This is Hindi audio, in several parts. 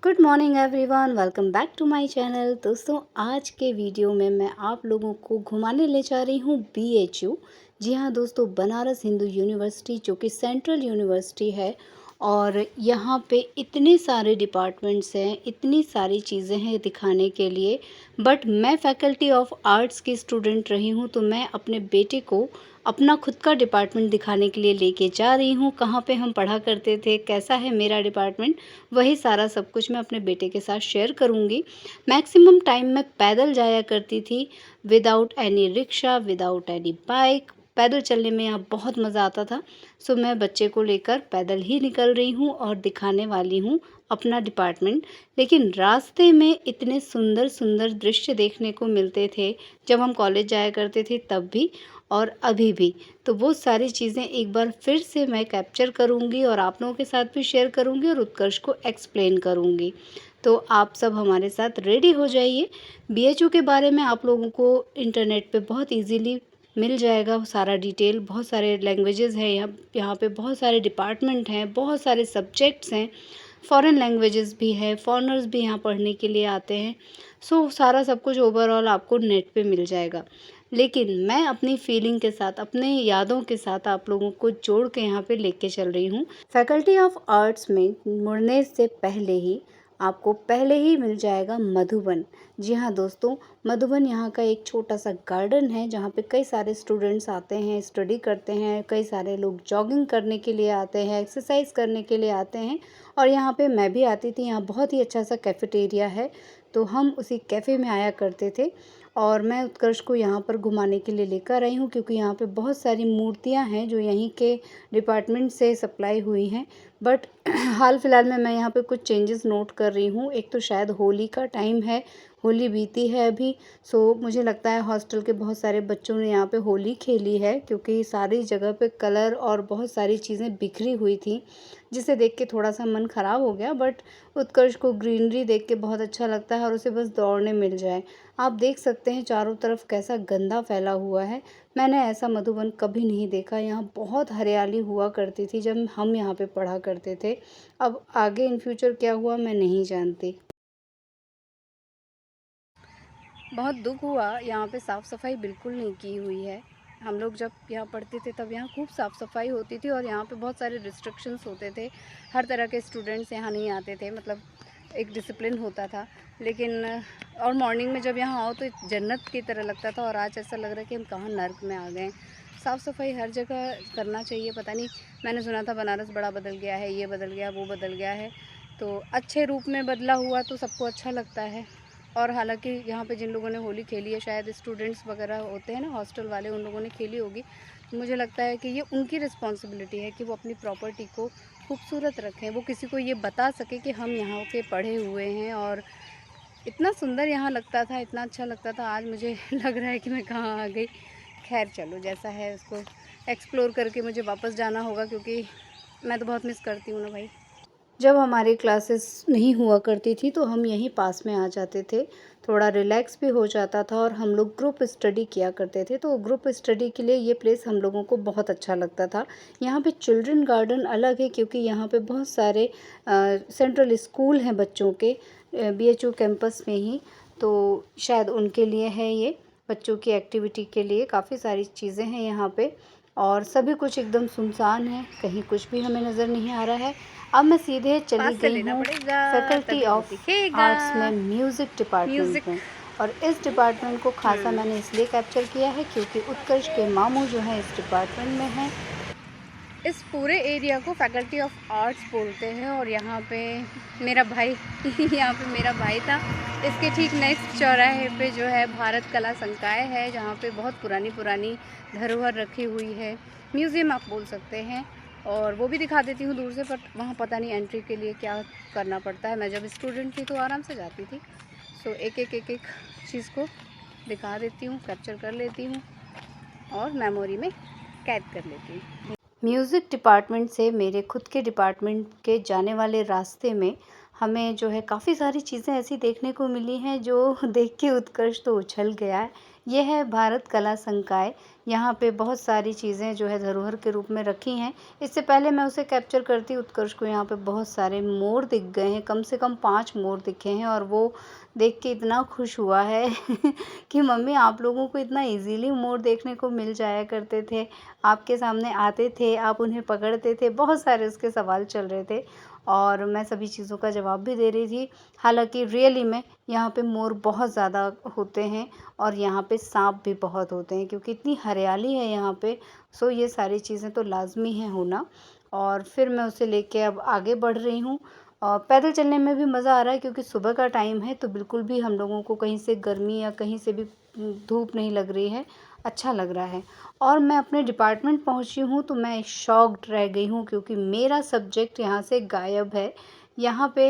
Good morning everyone, welcome back to my channel. दोस्तों, आज के वीडियो में मैं आप लोगों को घुमाने ले जा रही हूँ BHU। जी हाँ दोस्तों, बनारस हिंदू यूनिवर्सिटी, जो कि सेंट्रल यूनिवर्सिटी है। और यहाँ पे इतने सारे डिपार्टमेंट्स हैं, इतनी सारी चीज़ें हैं दिखाने के लिए। बट मैं फैकल्टी ऑफ आर्ट्स की स्टूडेंट रही हूँ, तो मैं अपने बेटे को अपना खुद का डिपार्टमेंट दिखाने के लिए लेके जा रही हूँ। कहाँ पे हम पढ़ा करते थे, कैसा है मेरा डिपार्टमेंट, वही सारा सब कुछ मैं अपने बेटे के साथ शेयर करूँगी। मैक्सिमम टाइम मैं पैदल जाया करती थी, without any rickshaw, without any bike. पैदल चलने में यहाँ बहुत मज़ा आता था। सो मैं बच्चे को लेकर पैदल ही निकल रही हूँ और दिखाने वाली हूँ अपना डिपार्टमेंट। लेकिन रास्ते में इतने सुंदर सुंदर दृश्य देखने को मिलते थे, जब हम कॉलेज जाया करते थे तब भी और अभी भी। तो वो सारी चीज़ें एक बार फिर से मैं कैप्चर करूँगी और आप लोगों के साथ भी शेयर करूँगी और उत्कर्ष को एक्सप्लेन करूँगी। तो आप सब हमारे साथ रेडी हो जाइए। BHU के बारे में आप लोगों को इंटरनेट पे बहुत इजीली मिल जाएगा सारा डिटेल। बहुत सारे लैंग्वेजेस हैं यहाँ पे बहुत सारे डिपार्टमेंट हैं, बहुत सारे सब्जेक्ट्स हैं, फॉरेन लैंग्वेजेस भी है, फॉरेनर्स भी यहाँ पढ़ने के लिए आते हैं। सो सारा सब कुछ ओवरऑल आपको नेट पे मिल जाएगा। लेकिन मैं अपनी फीलिंग के साथ, अपने यादों के साथ आप लोगों को जोड़ के यहाँ पे लेके चल रही हूँ। फैकल्टी ऑफ आर्ट्स में मुड़ने से पहले ही आपको पहले ही मिल जाएगा मधुबन। जी हाँ दोस्तों, मधुबन यहाँ का एक छोटा सा गार्डन है, जहाँ पे कई सारे स्टूडेंट्स आते हैं, स्टडी करते हैं। कई सारे लोग जॉगिंग करने के लिए आते हैं, एक्सरसाइज करने के लिए आते हैं। और यहाँ पे मैं भी आती थी। यहाँ बहुत ही अच्छा सा कैफेटेरिया है, तो हम उसी कैफ़े में आया करते थे। और मैं उत्कर्ष को यहाँ पर घुमाने के लिए लेकर आई हूँ, क्योंकि यहाँ पे बहुत सारी मूर्तियाँ हैं जो यहीं के डिपार्टमेंट से सप्लाई हुई हैं। बट हाल फिलहाल में मैं यहाँ पे कुछ चेंजेस नोट कर रही हूँ। एक तो शायद होली का टाइम है, होली बीती है अभी। सो मुझे लगता है हॉस्टल के बहुत सारे बच्चों ने यहाँ पे होली खेली है, क्योंकि सारी जगह पे कलर और बहुत सारी चीज़ें बिखरी हुई थी, जिसे देख के थोड़ा सा मन ख़राब हो गया। बट उत्कर्ष को ग्रीनरी देख के बहुत अच्छा लगता है और उसे बस दौड़ने मिल जाए। आप देख सकते हैं चारों तरफ कैसा गंदा फैला हुआ है। मैंने ऐसा मधुबन कभी नहीं देखा। यहाँ बहुत हरियाली हुआ करती थी जब हम यहाँ पे पढ़ा करते थे। अब आगे इन फ्यूचर क्या हुआ मैं नहीं जानती। बहुत दुख हुआ, यहाँ पे साफ़ सफाई बिल्कुल नहीं की हुई है। हम लोग जब यहाँ पढ़ते थे तब यहाँ खूब साफ़ सफाई होती थी और यहाँ पे बहुत सारे रिस्ट्रिक्शंस होते थे। हर तरह के स्टूडेंट्स यहाँ नहीं आते थे, मतलब एक डिसिप्लिन होता था। लेकिन और मॉर्निंग में जब यहाँ आओ तो जन्नत की तरह लगता था, और आज ऐसा लग रहा है कि हम कहाँ नर्क में आ गए। साफ़ सफाई हर जगह करना चाहिए। पता नहीं, मैंने सुना था बनारस बड़ा बदल गया है, ये बदल गया, वो बदल गया है। तो अच्छे रूप में बदला हुआ तो सबको अच्छा लगता है। और हालांकि यहाँ पे जिन लोगों ने होली खेली है, शायद स्टूडेंट्स वगैरह होते हैं ना हॉस्टल वाले, उन लोगों ने खेली होगी। तो मुझे लगता है कि ये उनकी रिस्पॉन्सिबिलिटी है कि वो अपनी प्रॉपर्टी को खूबसूरत रखें, वो किसी को ये बता सके कि हम यहाँ के पढ़े हुए हैं। और इतना सुंदर यहाँ लगता था, इतना अच्छा लगता था। आज मुझे लग रहा है कि मैं कहाँ आ गई। खैर चलो, जैसा है उसको एक्सप्लोर करके मुझे वापस जाना होगा, क्योंकि मैं तो बहुत मिस करती हूँ ना भाई। जब हमारी क्लासेस नहीं हुआ करती थी तो हम यहीं पास में आ जाते थे, थोड़ा रिलैक्स भी हो जाता था और हम लोग ग्रुप स्टडी किया करते थे। तो ग्रुप स्टडी के लिए ये प्लेस हम लोगों को बहुत अच्छा लगता था। यहाँ पे चिल्ड्रन गार्डन अलग है, क्योंकि यहाँ पे बहुत सारे सेंट्रल स्कूल हैं बच्चों के, BHU कैंपस में ही। तो शायद उनके लिए है ये, बच्चों की एक्टिविटी के लिए काफ़ी सारी चीज़ें हैं यहाँ पे। और सभी कुछ एकदम सुनसान है, कहीं कुछ भी हमें नज़र नहीं आ रहा है। अब मैं सीधे चली गई हूँ फैकल्टी ऑफ आर्ट्स में म्यूज़िक डिपार्टमेंट में। और इस डिपार्टमेंट को खासा मैंने इसलिए कैप्चर किया है क्योंकि उत्कर्ष के मामू जो हैं इस डिपार्टमेंट में हैं। इस पूरे एरिया को फैकल्टी ऑफ आर्ट्स बोलते हैं। और यहाँ पे मेरा भाई यहाँ पे मेरा भाई था। इसके ठीक नेक्स्ट चौराहे पे जो है भारत कला संकाय है, जहाँ पे बहुत पुरानी पुरानी धरोहर रखी हुई है। म्यूज़ियम आप बोल सकते हैं। और वो भी दिखा देती हूँ दूर से, बट वहाँ पता नहीं एंट्री के लिए क्या करना पड़ता है। मैं जब स्टूडेंट थी तो आराम से जाती थी। सो एक एक चीज़ को दिखा देती हूँ, कैप्चर कर लेती हूँ और मेमोरी में कैद कर लेती हूँ। म्यूज़िक डिपार्टमेंट से मेरे खुद के डिपार्टमेंट के जाने वाले रास्ते में हमें जो है काफ़ी सारी चीज़ें ऐसी देखने को मिली हैं जो देख के उत्कर्ष तो उछल गया है। ये है भारत कला संकाय। यहाँ पे बहुत सारी चीज़ें जो है धरोहर के रूप में रखी हैं। इससे पहले मैं उसे कैप्चर करती उत्कर्ष को यहाँ पे बहुत सारे मोर दिख गए हैं, कम से कम 5 मोर दिखे हैं और वो देख के इतना खुश हुआ है कि मम्मी आप लोगों को इतना ईज़िली मोर देखने को मिल जाया करते थे, आपके सामने आते थे, आप उन्हें पकड़ते थे। बहुत सारे उसके सवाल चल रहे थे और मैं सभी चीज़ों का जवाब भी दे रही थी। हालाँकि रियली में यहाँ पे मोर बहुत ज़्यादा होते हैं और यहाँ पे साँप भी बहुत होते हैं क्योंकि इतनी हरियाली है यहाँ पे। सो ये सारी चीज़ें तो लाज़मी है होना। और फिर मैं उसे लेके अब आगे बढ़ रही हूँ। पैदल चलने में भी मज़ा आ रहा है क्योंकि सुबह का टाइम है तो बिल्कुल भी हम लोगों को कहीं से गर्मी या कहीं से भी धूप नहीं लग रही है, अच्छा लग रहा है। और मैं अपने डिपार्टमेंट पहुंची हूं तो मैं शॉक्ड रह गई हूं क्योंकि मेरा सब्जेक्ट यहां से गायब है। यहां पे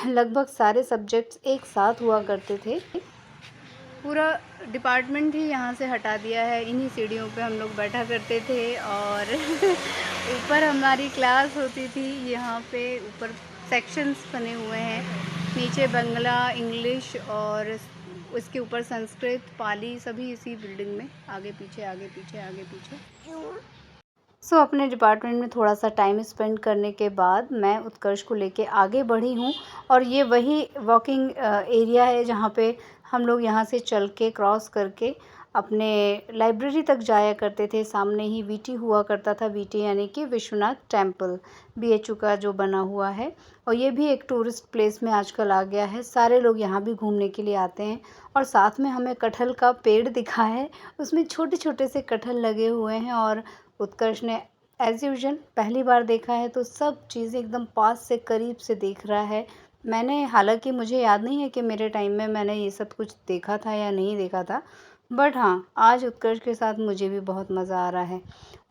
लगभग सारे सब्जेक्ट्स एक साथ हुआ करते थे, पूरा डिपार्टमेंट ही यहाँ से हटा दिया है। इन्हीं सीढ़ियों पे हम लोग बैठा करते थे और ऊपर हमारी क्लास होती थी। यहाँ पे ऊपर सेक्शंस बने हुए हैं, नीचे बांग्ला, इंग्लिश और उसके ऊपर संस्कृत, पाली, सभी इसी बिल्डिंग में आगे पीछे आगे पीछे आगे पीछे। सो अपने डिपार्टमेंट में थोड़ा सा टाइम स्पेंड करने के बाद मैं उत्कर्ष को लेके आगे बढ़ी हूँ और ये वही वॉकिंग एरिया है जहाँ पे हम लोग यहाँ से चल के क्रॉस करके अपने लाइब्रेरी तक जाया करते थे। सामने ही वीटी हुआ करता था, वीटी यानी कि विश्वनाथ टेम्पल, बीएचयू का जो बना हुआ है। और ये भी एक टूरिस्ट प्लेस में आजकल आ गया है, सारे लोग यहाँ भी घूमने के लिए आते हैं। और साथ में हमें कटहल का पेड़ दिखा है, उसमें छोटे छोटे से कटहल लगे हुए हैं और उत्कर्ष ने एज़ यूजुअल पहली बार देखा है तो सब चीज़ें एकदम पास से करीब से देख रहा है। मैंने, हालांकि मुझे याद नहीं है कि मेरे टाइम में मैंने ये सब कुछ देखा था या नहीं देखा था, बट हाँ आज उत्कर्ष के साथ मुझे भी बहुत मज़ा आ रहा है।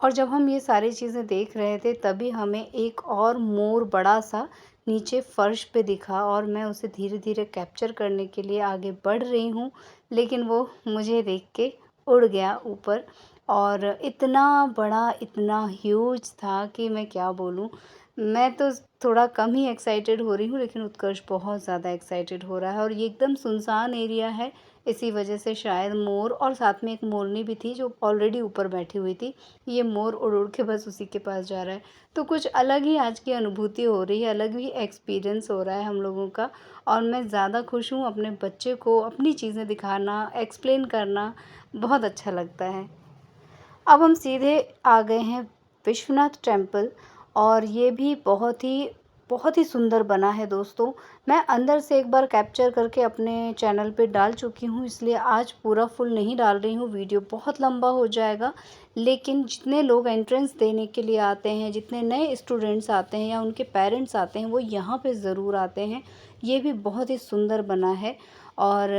और जब हम ये सारी चीज़ें देख रहे थे तभी हमें एक और मोर बड़ा सा नीचे फर्श पे दिखा और मैं उसे धीरे धीरे कैप्चर करने के लिए आगे बढ़ रही हूँ, लेकिन वो मुझे देख के उड़ गया ऊपर। और इतना बड़ा, इतना ह्यूज था कि मैं क्या बोलूँ। मैं तो थोड़ा कम ही एक्साइटेड हो रही हूँ लेकिन उत्कर्ष बहुत ज़्यादा एक्साइटेड हो रहा है। और ये एकदम सुनसान एरिया है, इसी वजह से शायद मोर, और साथ में एक मोरनी भी थी जो ऑलरेडी ऊपर बैठी हुई थी। ये मोर उड़ उड़ के बस उसी के पास जा रहा है। तो कुछ अलग ही आज की अनुभूति हो रही है, अलग ही एक्सपीरियंस हो रहा है हम लोगों का। और मैं ज़्यादा खुश हूँ, अपने बच्चे को अपनी चीज़ें दिखाना, एक्सप्लेन करना बहुत अच्छा लगता है। अब हम सीधे आ गए हैं विश्वनाथ टेम्पल और ये भी बहुत ही सुंदर बना है दोस्तों। मैं अंदर से एक बार कैप्चर करके अपने चैनल पे डाल चुकी हूँ, इसलिए आज पूरा फुल नहीं डाल रही हूँ, वीडियो बहुत लंबा हो जाएगा। लेकिन जितने लोग एंट्रेंस देने के लिए आते हैं, जितने नए स्टूडेंट्स आते हैं या उनके पेरेंट्स आते हैं, वो यहाँ पे ज़रूर आते हैं। ये भी बहुत ही सुंदर बना है। और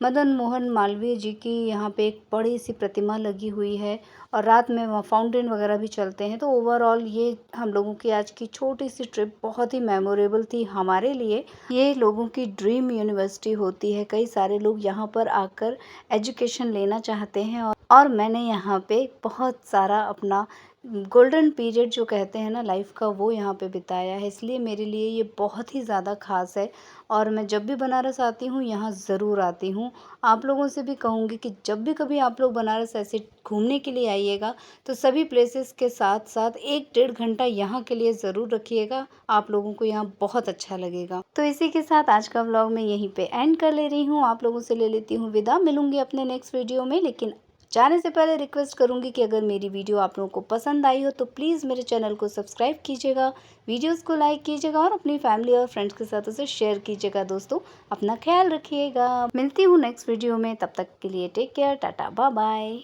मदन मोहन मालवीय जी की यहाँ पे एक बड़ी सी प्रतिमा लगी हुई है और रात में वहाँ फाउंटेन वगैरह भी चलते हैं। तो ओवरऑल ये हम लोगों की आज की छोटी सी ट्रिप बहुत ही मेमोरेबल थी हमारे लिए। ये लोगों की ड्रीम यूनिवर्सिटी होती है, कई सारे लोग यहाँ पर आकर एजुकेशन लेना चाहते हैं और मैंने यहाँ पे बहुत सारा अपना गोल्डन पीरियड जो कहते हैं ना लाइफ का, वो यहाँ पे बिताया है, इसलिए मेरे लिए ये बहुत ही ज़्यादा ख़ास है। और मैं जब भी बनारस आती हूँ यहाँ ज़रूर आती हूँ। आप लोगों से भी कहूँगी कि जब भी कभी आप लोग बनारस ऐसे घूमने के लिए आइएगा तो सभी प्लेसेस के साथ साथ 1-1.5 घंटा यहाँ के लिए ज़रूर रखिएगा, आप लोगों को यहाँ बहुत अच्छा लगेगा। तो इसी के साथ आज का व्लॉग मैं यहीं पे एंड कर ले रही हूँ, आप लोगों से ले लेती हूँ विदा। मिलूंगी अपने नेक्स्ट वीडियो में, लेकिन जाने से पहले रिक्वेस्ट करूंगी कि अगर मेरी वीडियो आप लोगों को पसंद आई हो तो प्लीज़ मेरे चैनल को सब्सक्राइब कीजिएगा, वीडियोस को लाइक कीजिएगा और अपनी फैमिली और फ्रेंड्स के साथ उसे शेयर कीजिएगा। दोस्तों अपना ख्याल रखिएगा, मिलती हूँ नेक्स्ट वीडियो में, तब तक के लिए take care, tata bye bye.